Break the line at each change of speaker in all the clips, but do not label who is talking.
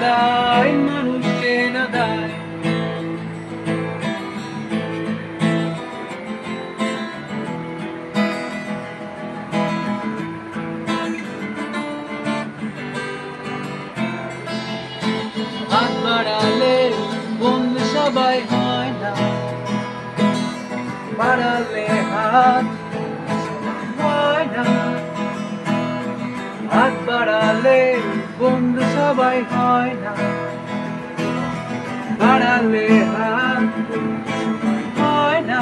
তাই মানুষকে না দায়। হাত বাড়ালে বন্ধু সবাই হয় না, বাড়ালে হাত হয় না। হাত বাড়ালে বন্ধু সবাই হয় না, বাড়ালে হাত হয় না।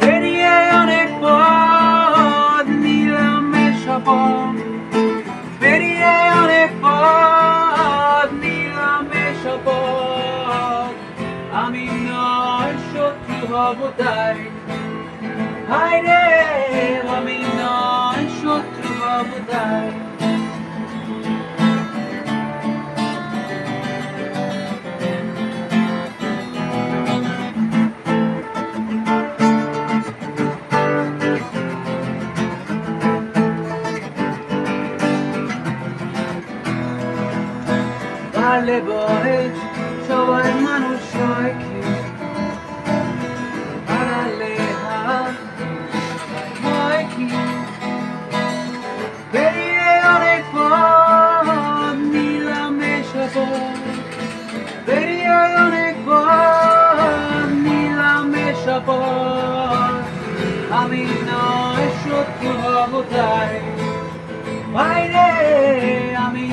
পেরিয়ে অনেক পথ নিলাম শপথ, পেরিয়ে অনেক পথ নিলাম শপথ। আমি নয় শত্রু হব তাই, হায় রে আমি নয় শত্রু হব তাই। বাড়লে বয়স সবাই মানুষ হয় কি, বাড়ালে হাত হয় কি। পেরিয়ে অনেক পথ নিলাম শপথ, পেরিয়ে অনেক পথ নিলাম শপথ। আমি নয় শত্রু হব তাই, ভাই রে আমি